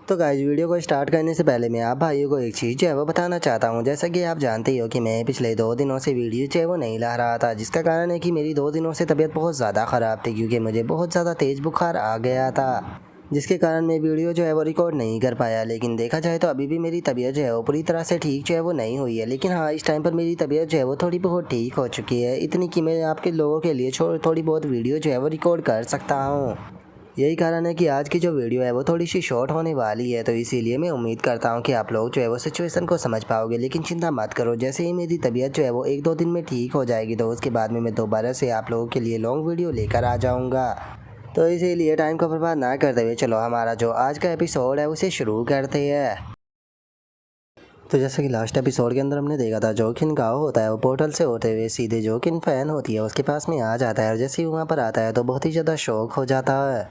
तो guys video को start करने से पहले मैं आप भाइयों को एक चीज़ जो है वो बताना चाहता हूँ। जैसा कि आप जानते ही हो कि मैं पिछले 2 दिनों से वीडियो जो है वो नहीं ला रहा था, जिसका कारण है कि मेरी 2 दिनों से तबीयत बहुत ज़्यादा ख़राब थी, क्योंकि मुझे बहुत ज़्यादा तेज़ बुखार आ गया था, जिसके कारण मैं वीडियो जो है वो रिकॉर्ड नहीं कर पाया। लेकिन देखा जाए तो अभी भी मेरी तबीयत जो है वो पूरी तरह से ठीक जो है वो नहीं हुई है, लेकिन हाँ, इस टाइम पर मेरी तबीयत जो है वो थोड़ी बहुत ठीक हो चुकी है, इतनी कि मैं आपके लोगों के लिए थोड़ी बहुत वीडियो जो है वो रिकॉर्ड कर सकता हूँ। यही कारण है कि आज की जो वीडियो है वो थोड़ी सी शॉर्ट होने वाली है, तो इसीलिए मैं उम्मीद करता हूँ कि आप लोग जो है वो सिचुएशन को समझ पाओगे। लेकिन चिंता मत करो, जैसे ही मेरी तबीयत जो है वो 1-2 दिन में ठीक हो जाएगी तो उसके बाद में मैं दोबारा से आप लोगों के लिए लॉन्ग वीडियो लेकर आ जाऊँगा। तो इसीलिए टाइम को बर्बाद ना करते हुए चलो हमारा जो आज का एपिसोड है उसे शुरू करते हैं। तो जैसे कि लास्ट एपिसोड के अंदर हमने देखा था, जोकिन गाँव होता है वो पोर्टल से होते हुए सीधे जोकिन फैन होती है उसके पास में आ जाता है, और जैसे ही वहाँ पर आता है तो बहुत ही ज़्यादा शौक हो जाता है।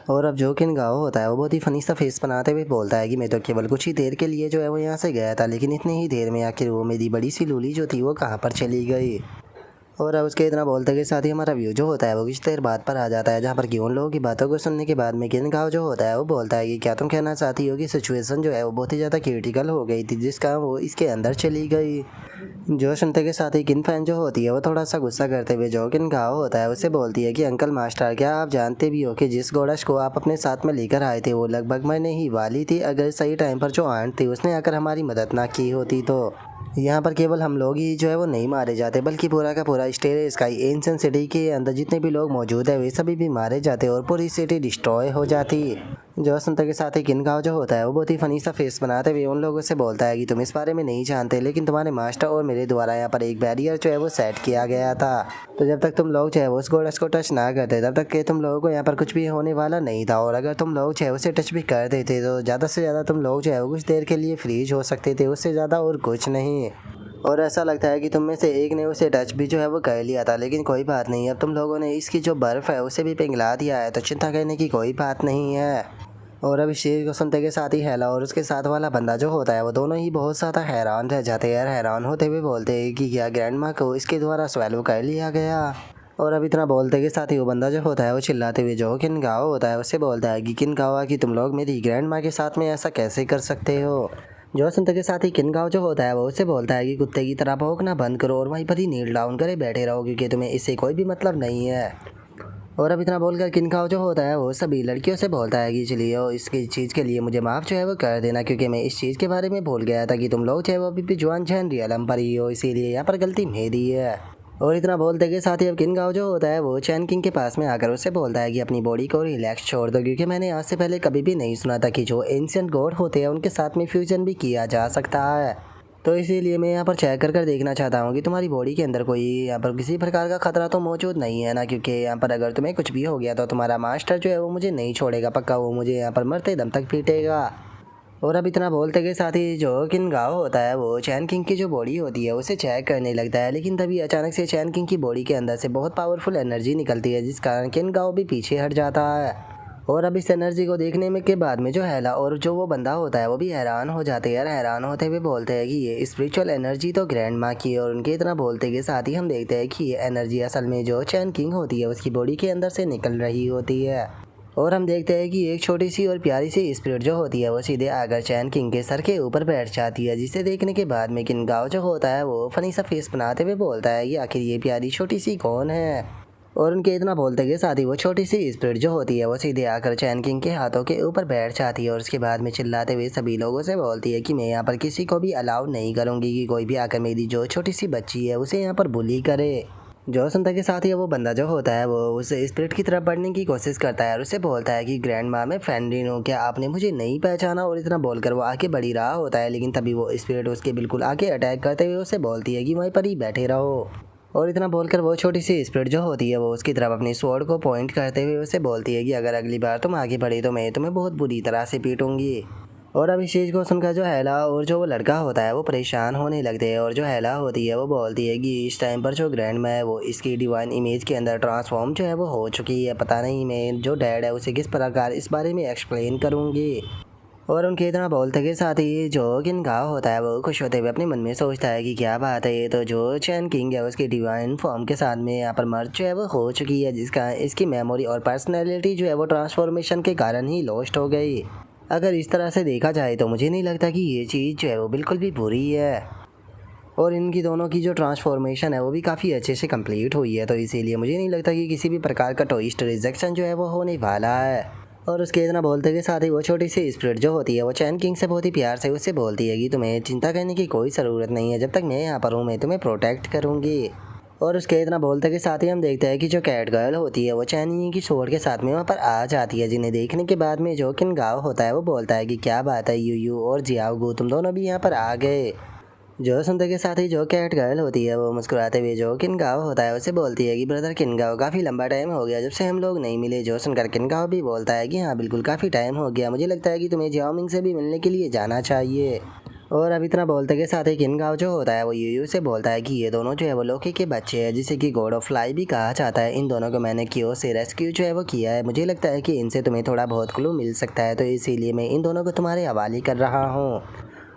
और अब जोकिन गाँव होता है वो बहुत ही फनी सा फेस बनाते हुए बोलता है कि मैं तो केवल कुछ ही देर के लिए जो है वो यहाँ से गया था, लेकिन इतनी ही देर में आखिर वो मेरी बड़ी सी लूली जो थी वो कहाँ पर चली गई। और अब उसके इतना बोलते के साथ ही हमारा व्यू जो होता है वो कुछ देर बाद पर आ जाता है, जहाँ पर कि उन लोगों की बातों को सुनने के बाद में किन गाँव जो होता है वो बोलता है कि क्या तुम कहना चाहती हो कि सिचुएशन जो है वो बहुत ही ज़्यादा क्रिटिकल हो गई थी, जिसका वो इसके अंदर चली गई। जो सुनते के साथ ही किन फैन जो होती है वो थोड़ा सा गुस्सा करते हुए जो किन गाँव होता है उससे बोलती है कि अंकल मास्टर, क्या आप जानते भी हो कि जिस गोडश को आप अपने साथ में लेकर आए थे वो लगभग मरने ही वाली थी। अगर सही टाइम पर जो आंट थी उसने आकर हमारी मदद ना की होती तो यहाँ पर केवल हम लोग ही जो है वो नहीं मारे जाते, बल्कि पूरा का पूरा स्टेर स्काई एंशिएंट सिटी के अंदर जितने भी लोग मौजूद है वे सभी भी मारे जाते और पूरी सिटी डिस्ट्रॉय हो जाती। जो सुनते के साथ ही किनगांव जो होता है वो बहुत ही फनी सा फेस बनाते हुए उन लोगों से बोलता है कि तुम इस बारे में नहीं जानते, लेकिन तुम्हारे मास्टर और मेरे द्वारा यहाँ पर एक बैरियर जो है वो सेट किया गया था। तो जब तक तुम लोग जो है वो उस गोडस को टच ना करते तब तक के तुम लोगों को यहाँ पर कुछ भी होने वाला नहीं था, और अगर तुम लोग जो है उसे टच भी कर देते तो ज़्यादा से ज़्यादा तुम लोग जो है वो कुछ देर के लिए फ्रीज हो सकते थे, उससे ज़्यादा और कुछ नहीं। और ऐसा लगता है कि तुम में से एक ने उसे टच भी जो है वो कर लिया था, लेकिन कोई बात नहीं, अब तुम लोगों ने इसकी जो बर्फ़ है उसे भी पिघला दिया है, तो चिंता करने की कोई बात नहीं है। और अब इस चीज़ को सुनते के साथ ही हेला और उसके साथ वाला बंदा जो होता है वो दोनों ही बहुत ज़्यादा हैरान रह जाते हैं, हैरान होते हुए बोलते हैं कि क्या ग्रैंड माँ को इसके द्वारा स्वेलो कर लिया गया। और अब इतना बोलते के साथ ही वो बंदा जो होता है वो चिल्लाते हुए जो किन गाँव होता है उससे बोलता है कि किन गाँव कि तुम लोग मेरी ग्रैंड माँ के साथ में ऐसा कैसे कर सकते हो। जो सुनते के साथ ही किनगांव जो होता है वो उससे बोलता है कि कुत्ते की तरह भौंकना बंद करो और वहीं पर ही नील डाउन करे बैठे रहो, क्योंकि तुम्हें इससे कोई भी मतलब नहीं है। और अब इतना बोलकर किनगांव जो होता है वो सभी लड़कियों से बोलता है कि चलिए इसकी चीज़ के लिए मुझे माफ़ जो है वो कर देना, क्योंकि मैं इस चीज़ के बारे में भूल गया था कि तुम लोग जो है वो अभी भी जवान जहन रियलम पर ही हो, इसीलिए यहाँ पर गलती मेरी है। और इतना बोलते के साथ ही अब किनगांव जो होता है वो चैन किंग के पास में आकर उससे बोलता है कि अपनी बॉडी को रिलैक्स छोड़ दो, क्योंकि मैंने आज से पहले कभी भी नहीं सुना था कि जो एंशिएंट गॉड होते हैं उनके साथ में फ्यूजन भी किया जा सकता है। तो इसीलिए मैं यहाँ पर चेक कर देखना चाहता हूँ कि तुम्हारी बॉडी के अंदर कोई यहाँ पर किसी प्रकार का खतरा तो मौजूद नहीं है ना, क्योंकि यहाँ पर अगर तुम्हें कुछ भी हो गया तो तुम्हारा मास्टर जो है वो मुझे नहीं छोड़ेगा, पक्का वो मुझे यहाँ पर मरते दम तक पीटेगा। और अब इतना बोलते के साथ ही जो किन गाँव होता है वो चैन किंग की जो बॉडी होती है उसे चेक करने लगता है, लेकिन तभी अचानक से चैन किंग की बॉडी के अंदर से बहुत पावरफुल एनर्जी निकलती है, जिस कारण किन गाँव भी पीछे हट जाता है। और अब इस एनर्जी को देखने में के बाद में जो हैला और जो वो बंदा होता है वो भी हैरान हो जाते हैं, हैरान होते हुए बोलते हैं कि ये स्पिरिचुअल एनर्जी तो ग्रैंड माँ की है। और उनके इतना बोलते के साथ ही हम देखते हैं कि ये एनर्जी असल में जो चैन किंग होती है उसकी बॉडी के अंदर से निकल रही होती है। और हम देखते हैं कि एक छोटी सी और प्यारी सी स्पिरिट जो होती है वो सीधे आकर चैन किंग के सर के ऊपर बैठ जाती है, जिसे देखने के बाद में किन गाँव जो होता है वो फनी सा फेस बनाते हुए बोलता है कि आखिर ये प्यारी छोटी सी कौन है। और उनके इतना बोलते के साथ ही वो छोटी सी स्पिरिट जो होती है वो सीधे आकर चैन किंग के हाथों के ऊपर बैठ जाती है, और उसके बाद में चिल्लाते हुए सभी लोगों से बोलती है कि मैं यहाँ पर किसी को भी अलाउ नहीं करूँगी कि कोई भी आकर मेरी जो छोटी सी बच्ची है उसे यहाँ पर बुली करे। जो सुनता के साथ ही वो बंदा जो होता है वो उस स्पिरिट की तरफ बढ़ने की कोशिश करता है और उसे बोलता है कि ग्रैंड माँ मैं फैंडिन हूँ, क्या आपने मुझे नहीं पहचाना। और इतना बोलकर वो आगे बढ़ ही रहा होता है, लेकिन तभी वो स्पिरिट उसके बिल्कुल आगे अटैक करते हुए उसे बोलती है कि वहीं पर ही बैठे रहो। और इतना बोलकर वो छोटी सी स्पिरिट जो होती है वो उसकी तरफ अपनी स्वॉर्ड को पॉइंट करते हुए उसे बोलती है कि अगर अगली बार तुम आगे बढ़ी तो मैं तुम्हें बहुत बुरी तरह से पीटूंगी। और अब इस चीज़ को सुनकर जो हैला और जो वो लड़का होता है वो परेशान होने लगते हैं, और जो हैला होती है वो बोलती है कि इस टाइम पर जो ग्रैंड माँ है वो इसकी डिवाइन इमेज के अंदर ट्रांसफॉर्म जो है वो हो चुकी है, पता नहीं मैं जो डैड है उसे किस प्रकार इस बारे में एक्सप्लेन करूँगी। और उनके इतना बोलते के साथ ही जो किन गाँव होता है वो खुश होते हुए अपने मन में सोचता है कि क्या बात है, ये तो जो चैन किंग है उसकी डिवाइन फॉर्म के साथ में यहाँ पर मर्ज जो है वो हो चुकी है, जिसका इसकी मेमोरी और पर्सनैलिटी जो है वो ट्रांसफॉर्मेशन के कारण ही लॉस्ट हो गई। अगर इस तरह से देखा जाए तो मुझे नहीं लगता कि ये चीज़ जो है वो बिल्कुल भी बुरी है, और इनकी दोनों की जो ट्रांसफॉर्मेशन है वो भी काफ़ी अच्छे से कंप्लीट हुई है, तो इसीलिए मुझे नहीं लगता कि किसी भी प्रकार का ट्विस्ट रिजेक्शन जो है वो होने वाला है। और उसके इतना बोलते के साथ ही वो छोटी सी स्पिरिट जो होती है वो चैन किंग से बहुत ही प्यार से उससे बोलती है कि तुम्हें चिंता करने की कोई ज़रूरत नहीं है, जब तक मैं यहाँ पर हूँ मैं तुम्हें प्रोटेक्ट करूँगी। और उसके इतना बोलते के साथ ही हम देखते हैं कि जो कैट गर्ल होती है वो चैनी की स्वॉर्ड के साथ में वहाँ पर आ जाती है, जिन्हें देखने के बाद में जो किन गाँव होता है वो बोलता है कि क्या बात है यू और जियाओगू, तुम दोनों भी यहाँ पर आ गए। जो सुनते के साथ ही जो कैट गर्ल होती है वो मुस्कुराते हुए जो किनगाओ होता है उसे बोलती है कि ब्रदर किनगाओ, काफ़ी लंबा टाइम हो गया जब से हम लोग नहीं मिले। जो सुनकर किनगाओ भी बोलता है कि हाँ बिल्कुल काफ़ी टाइम हो गया, मुझे लगता है कि तुम्हें जियाओमिंग से भी मिलने के लिए जाना चाहिए। और अब इतना बोलते के साथ ही किनगाओ जो होता है वो यूयू से बोलता है कि ये दोनों जो है वो लोकी के बच्चे हैं, जिसे कि गॉड ऑफ फ्लाई भी कहा जाता है। इन दोनों को मैंने क्यों से रेस्क्यू जो है वो किया है, मुझे लगता है कि इनसे तुम्हें थोड़ा बहुत क्लू मिल सकता है, तो इसीलिए मैं इन दोनों को तुम्हारे हवाले कर रहा हूँ।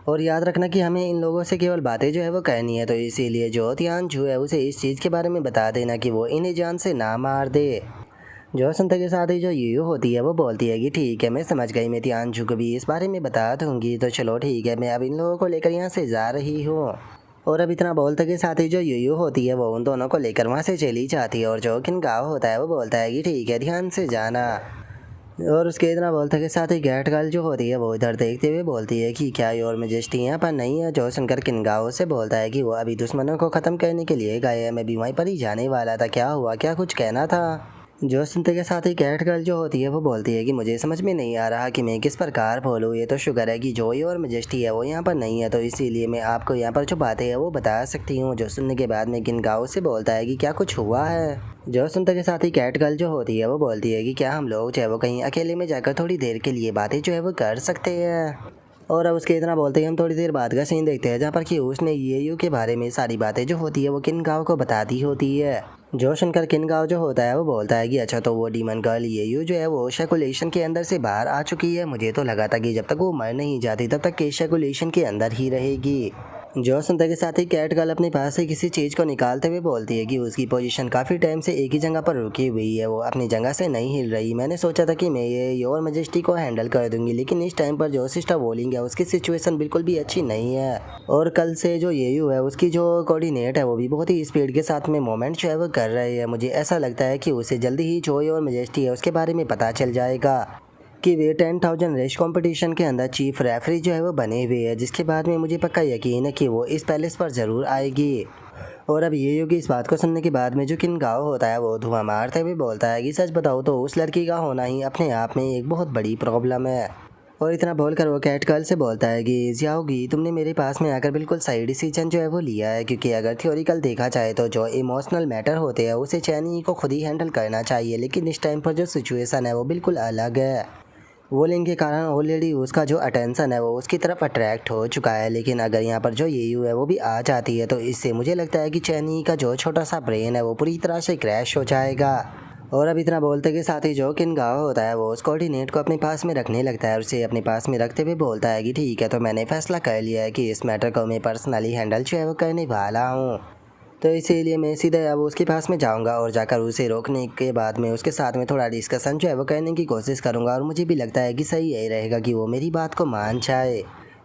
और याद रखना कि हमें इन लोगों से केवल बातें जो है वो कहनी है, तो इसीलिए जो तियानजू है उसे इस चीज़ के बारे में बता देना कि वो इन्हें जान से ना मार दे। जो सुनते के साथ ही जो यूयू होती है वो बोलती है कि ठीक है मैं समझ गई, मैं तियानजू को भी इस बारे में बता दूंगी, तो चलो ठीक है मैं अब इन लोगों को लेकर यहाँ से जा रही हूँ। और अब इतना बोलते के साथ ही जो यूयू होती है वो उन दोनों को लेकर वहाँ से चली जाती है, और जो किनगाओ होता है वो बोलता है कि ठीक है ध्यान से जाना। और उसके इतना बोलते के साथ ही कैट गर्ल जो होती है वो इधर देखते हुए बोलती है कि क्या योर मेजेस्टी यहाँ पर नहीं है। जो सुनकर किनगाओ से बोलता है कि वो अभी दुश्मनों को ख़त्म करने के लिए गए हैं, मैं भी वहीं पर ही जाने वाला था, क्या हुआ, क्या कुछ कहना था। जो सुनते के साथ ही कैट गर्ल जो होती है वो बोलती है कि मुझे समझ में नहीं आ रहा कि मैं किस प्रकार बोलूँ, ये तो शुक्र है कि जोई और मेजेस्टी है वो यहाँ पर नहीं है, तो इसीलिए मैं आपको यहाँ पर जो बातें हैं वो बता सकती हूँ। जो सुनने के बाद में किनगाओ से बोलता है कि क्या कुछ हुआ है। जो सुनते के साथ ही कैट गर्ल जो होती है वो बोलती है कि क्या हम लोग जो है वो कहीं अकेले में जाकर थोड़ी देर के लिए बातें जो है वो कर सकते हैं। और अब उसके इतना बोलते ही हम थोड़ी देर बाद का सीन देखते हैं, जहाँ पर कि उसने ईयू के बारे में सारी बातें जो होती है वो किनगाओ को बताती होती है। जो सुनकर किनगाओ जो होता है वो बोलता है कि अच्छा तो वो डीमन गर्ल ईयू जो है वो शैकुलेशन के अंदर से बाहर आ चुकी है, मुझे तो लगा था कि जब तक वो मर नहीं जाती तब तक के शैकुलेशन के अंदर ही रहेगी। जो सुनते के साथ ही कैट गर्ल अपने पास से किसी चीज़ को निकालते हुए बोलती है कि उसकी पोजीशन काफ़ी टाइम से एक ही जगह पर रुकी हुई है, वो अपनी जगह से नहीं हिल रही। मैंने सोचा था कि मैं ये योर मेजेस्टी को हैंडल कर दूंगी, लेकिन इस टाइम पर जो सिस्टर वोलिंग है उसकी सिचुएशन बिल्कुल भी अच्छी नहीं है, और कल से जो येयू है उसकी जो कोऑर्डिनेट है वो भी बहुत ही स्पीड के साथ में मोमेंट जो है वो कर रहे हैं। मुझे ऐसा लगता है कि उसे जल्दी ही जो योर मेजेस्टी है उसके बारे में पता चल जाएगा कि वे 10,000 रेस कंपटीशन के अंदर चीफ रेफरी जो है वो बने हुए हैं, जिसके बाद में मुझे पक्का यकीन है कि वो इस पैलेस पर ज़रूर आएगी। और अब ये योगी इस बात को सुनने के बाद में जो किनगाओ होता है वो धुआं मारते हुए बोलता है कि सच बताओ तो उस लड़की का होना ही अपने आप में एक बहुत बड़ी प्रॉब्लम है। और इतना बोलकर वो कैट गर्ल से बोलता है कि जियाओगी तुमने मेरे पास में आकर बिल्कुल सही डिसीजन जो है वो लिया है, क्योंकि अगर थ्योरिकल देखा जाए तो जो इमोशनल मैटर होते हैं उसे चैनी को खुद ही हैंडल करना चाहिए, लेकिन इस टाइम पर जो सिचुएशन है वो बिल्कुल अलग है। वो लिंक के कारण ऑलरेडी उसका जो अटेंशन है वो उसकी तरफ अट्रैक्ट हो चुका है, लेकिन अगर यहाँ पर जो येयू है वो भी आ जाती है तो इससे मुझे लगता है कि चैनी का जो छोटा सा ब्रेन है वो पूरी तरह से क्रैश हो जाएगा। और अब इतना बोलते के साथ ही जो किनगाओ होता है वो उस कोऑर्डिनेट को अपने पास में रखने लगता है, और उसे अपने पास में रखते हुए बोलता है कि ठीक है तो मैंने फैसला कर लिया है कि इस मैटर को मैं पर्सनली हैंडल जो है वो करने वाला हूँ, तो इसीलिए मैं सीधे अब उसके पास में जाऊंगा और जाकर उसे रोकने के बाद में उसके साथ में थोड़ा डिस्कशन जो है वो करने की कोशिश करूंगा। और मुझे भी लगता है कि सही यही रहेगा कि वो मेरी बात को मान जाए,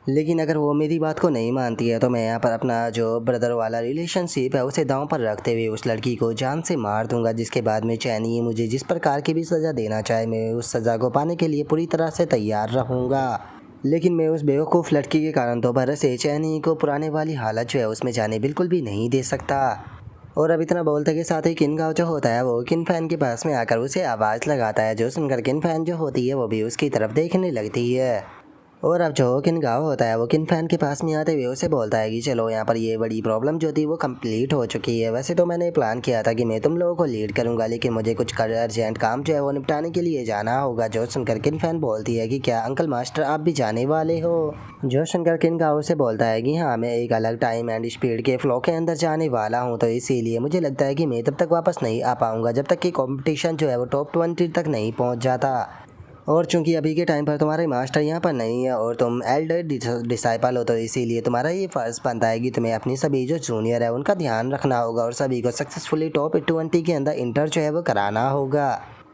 लेकिन अगर वो मेरी बात को नहीं मानती है तो मैं यहाँ पर अपना जो ब्रदर वाला रिलेशनशिप है उसे दांव पर रखते हुए उस लड़की को जान से मार दूंगा, जिसके बाद में चैनी मुझे जिस प्रकार की भी सज़ा देना चाहे मैं उस सज़ा को पाने के लिए पूरी तरह से तैयार रहूँगा। लेकिन मैं उस बेवकूफ़ लड़की के कारण दोबारा से चैनी को पुराने वाली हालत जो है उसमें जाने बिल्कुल भी नहीं दे सकता। और अब इतना बोलते के साथ ही किनगाओ जो होता है वो किन फैन के पास में आकर उसे आवाज़ लगाता है, जो सुनकर किन फैन जो होती है वो भी उसकी तरफ देखने लगती है। और अब जो किनगाओ होता है वो किन फैन के पास में आते हुए उसे बोलता है कि चलो यहाँ पर ये बड़ी प्रॉब्लम जो थी वो कंप्लीट हो चुकी है। वैसे तो मैंने प्लान किया था कि मैं तुम लोगों को लीड करूँगा, लेकिन मुझे कुछ अर्जेंट काम जो है वो निपटाने के लिए जाना होगा। जो सुनकर किन फैन बोलती है कि क्या अंकल मास्टर आप भी जाने वाले हो। जो सुनकर किनगाओ से बोलता है कि हाँ मैं एक अलग टाइम एंड स्पीड के फ्लो के अंदर जाने वाला हूँ, तो इसीलिए मुझे लगता है कि मैं तब तक वापस नहीं आ पाऊँगा जब तक कि कॉम्पिटिशन जो है वो टॉप 20 तक नहीं पहुँच जाता। और चूंकि अभी के टाइम पर तुम्हारे मास्टर यहाँ पर नहीं है और तुम एल्डर डिसाइपल हो, तो इसीलिए तुम्हारा ये फ़र्ज़ बनता है कि तुम्हें अपनी सभी जो जूनियर है उनका ध्यान रखना होगा और सभी को सक्सेसफुली टॉप 20 के अंदर इंटर जो है वो कराना होगा।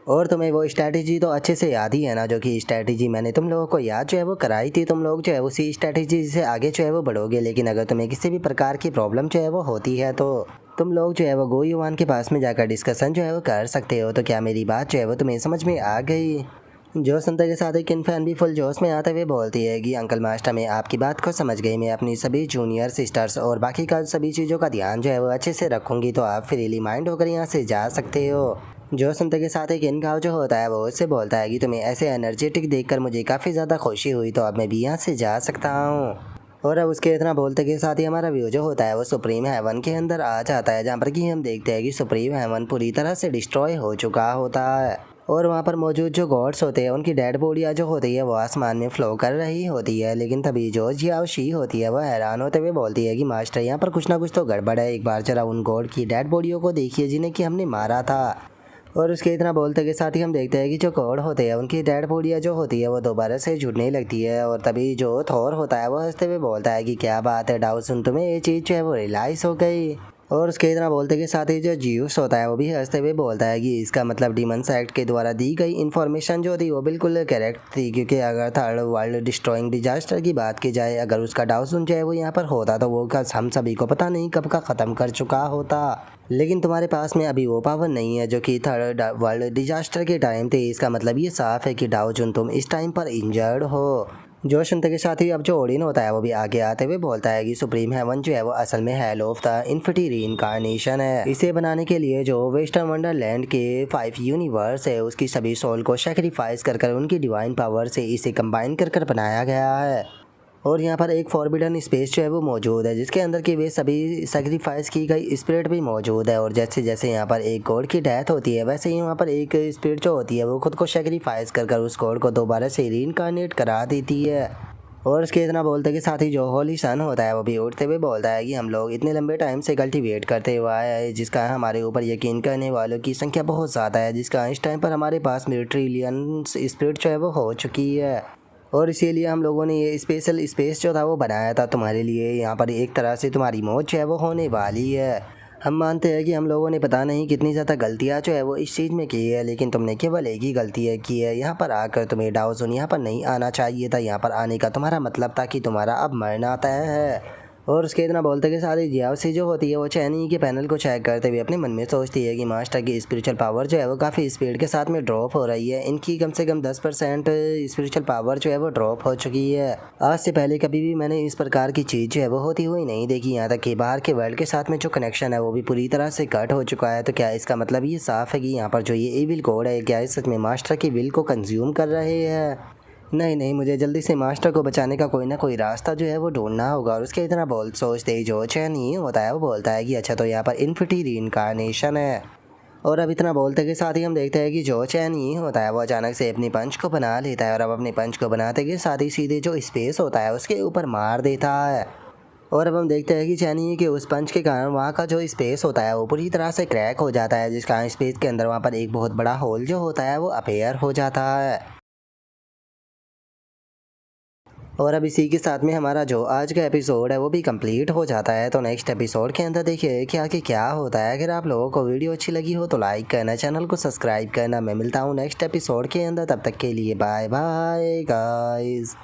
और तुम्हें वो स्ट्रैटेजी तो अच्छे से याद ही है ना, जो कि स्ट्रैटेजी मैंने तुम लोगों को याद जो है वो कराई थी। तुम लोग जो है उसी स्ट्रैटेजी से आगे जो है वो बढ़ोगे। लेकिन अगर तुम्हें किसी भी प्रकार की प्रॉब्लम जो है वो होती है तो तुम लोग जो है वो गो युवान के पास में जाकर डिस्कशन जो है वो कर सकते हो। तो क्या मेरी बात जो है वो तुम्हें समझ में आ गई? जो सुनते के साथ ही किन फैन भी फुल जोश में आते हुए बोलती है कि अंकल मास्टर, मैं आपकी बात को समझ गई। मैं अपनी सभी जूनियर सिस्टर्स और बाकी का सभी चीज़ों का ध्यान जो है वो अच्छे से रखूँगी। तो आप फ्रीली माइंड होकर यहाँ से जा सकते हो। जो सुनते के साथ ही किन गाँव जो होता है वो उससे बोलता है कि तुम्हें ऐसे एनर्जेटिक देखकर मुझे काफ़ी ज़्यादा खुशी हुई। तो अब मैं भी यहाँ से जा सकता हूँ। और अब उसके इतना बोलते के साथ ही हमारा व्यू जो होता है वो सुप्रीम हेवन के अंदर आ जाता है, जहाँ पर कि हम देखते हैं कि सुप्रीम हेवन पूरी तरह से डिस्ट्रॉय हो चुका होता है। और वहाँ पर मौजूद जो गॉड्स होते हैं उनकी डेड बॉडियाँ जो होती है वो आसमान में फ्लो कर रही होती है। लेकिन तभी जो जियाओ शी होती है वह हैरान होते हुए बोलती है कि मास्टर, यहाँ पर कुछ ना कुछ तो गड़बड़ है। एक बार जरा उन गॉड की डेड बॉडियों को देखिए जिन्हें कि हमने मारा था। और उसके इतना बोलते के साथ ही हम देखते हैं कि जो गॉड होते हैं उनकी डेड बॉडियाँ जो होती है वो दोबारा से जुड़ने लगती है। और तभी जो थॉर होता है वो हंसते हुए बोलता है कि क्या बात है डाउसन, तुम्हें ये चीज़ जो है वो रियलाइज़ हो गई। और उसके इतना बोलते के साथ ही जो ज्यूस होता है वो भी हंसते हुए बोलता है कि इसका मतलब डीमंस एक्ट के द्वारा दी गई इन्फॉर्मेशन जो थी वो बिल्कुल करेक्ट थी। क्योंकि अगर थर्ड वर्ल्ड डिस्ट्रॉइंग डिजास्टर की बात की जाए, अगर उसका डाउसन जो है वो यहाँ पर होता तो वो हम सभी को पता नहीं कब का ख़त्म कर चुका होता। लेकिन तुम्हारे पास में अभी वो पावर नहीं है जो कि थर्ड वर्ल्ड डिजास्टर के टाइम थे। इसका मतलब ये साफ है कि डाउजन तुम इस टाइम पर इंजर्ड हो। जो सुनते के साथ ही अब जो ओडिन होता है वो भी आगे आते हुए बोलता है कि सुप्रीम हेवन जो है वो असल में hell of the infinity reincarnation है। इसे बनाने के लिए जो वेस्टर्न वंडरलैंड के 5 यूनिवर्स है उसकी सभी सोल को सेक्रीफाइस कर उनकी डिवाइन पावर से इसे कंबाइन कर बनाया गया है। और यहाँ पर एक फॉरबिडन स्पेस जो है वो मौजूद है जिसके अंदर की वे सभी सेक्रीफाइस की गई स्पिरिट भी मौजूद है। और जैसे जैसे यहाँ पर एक गॉड की डेथ होती है वैसे ही वहाँ पर एक स्पिरिट जो होती है वो खुद को सेक्रीफाइस कर उस गॉड को दोबारा से रीइंकार्नेट करा देती है। और उसके इतना बोलते के साथ ही जो होली सन होता है वो भी उठते हुए बोलता है कि हम लोग इतने लंबे टाइम से कल्टीवेट करते हुए आए हैं, जिसका हमारे ऊपर यकीन करने वालों की संख्या बहुत ज़्यादा है, जिसका इस टाइम पर हमारे पास ट्रिलियन स्पिरिट जो है वो हो चुकी है। और इसीलिए हम लोगों ने ये स्पेशल स्पेस जो था वो बनाया था तुम्हारे लिए। यहाँ पर एक तरह से तुम्हारी मौत जो है वो होने वाली है। हम मानते हैं कि हम लोगों ने पता नहीं कितनी ज़्यादा गलतियाँ जो है वो इस चीज़ में की है, लेकिन तुमने केवल एक ही गलती है की है। यहाँ पर आकर तुम्हें डाउजन यहाँ पर नहीं आना चाहिए था। यहाँ पर आने का तुम्हारा मतलब था कि तुम्हारा अब मरना तय है। और उसके इतना बोलते के साथ ही जियाओसी जो होती है वो चैनी के पैनल को चेक करते हुए अपने मन में सोचती है कि मास्टर की स्पिरिचुअल पावर जो है वो काफ़ी स्पीड के साथ में ड्रॉप हो रही है। इनकी कम से कम 10% स्पिरिचुअल पावर जो है वो ड्रॉप हो चुकी है। आज से पहले कभी भी मैंने इस प्रकार की चीज़ जो है वो होती हुई नहीं देखी। यहाँ तक कि बाहर के वर्ल्ड के साथ में जो कनेक्शन है वो भी पूरी तरह से कट हो चुका है। तो क्या इसका मतलब ये साफ है कि यहाँ पर जो ये एविल कोड है क्या इस सच में मास्टर की विल को कंज्यूम कर रहे हैं? नहीं नहीं, मुझे जल्दी से मास्टर को बचाने का कोई ना कोई रास्ता जो है वो ढूंढना होगा। और उसके इतना बोल सोचते ही जो चैन ही होता है वो बोलता है कि अच्छा तो यहाँ पर इन्फिनिटी रीइंकार्नेशन है। और अब इतना बोलते के साथ ही हम देखते हैं कि जो चैन ही होता है वो अचानक से अपनी पंच को बना लेता है। और अब अपने पंच को बनाते के साथ ही सीधे जो स्पेस होता है उसके ऊपर मार देता है। और अब हम देखते हैं कि चैनी के उस पंच के कारण वहाँ का जो स्पेस होता है वो पूरी तरह से क्रैक हो जाता है, जिसका स्पेस के अंदर वहाँ पर एक बहुत बड़ा होल जो होता है वो अपेयर हो जाता है। और अब इसी के साथ में हमारा जो आज का एपिसोड है वो भी कंप्लीट हो जाता है। तो नेक्स्ट एपिसोड के अंदर देखिए कि आगे क्या होता है। अगर आप लोगों को वीडियो अच्छी लगी हो तो लाइक करना, चैनल को सब्सक्राइब करना। मैं मिलता हूँ नेक्स्ट एपिसोड के अंदर, तब तक के लिए बाय बाय गाइस।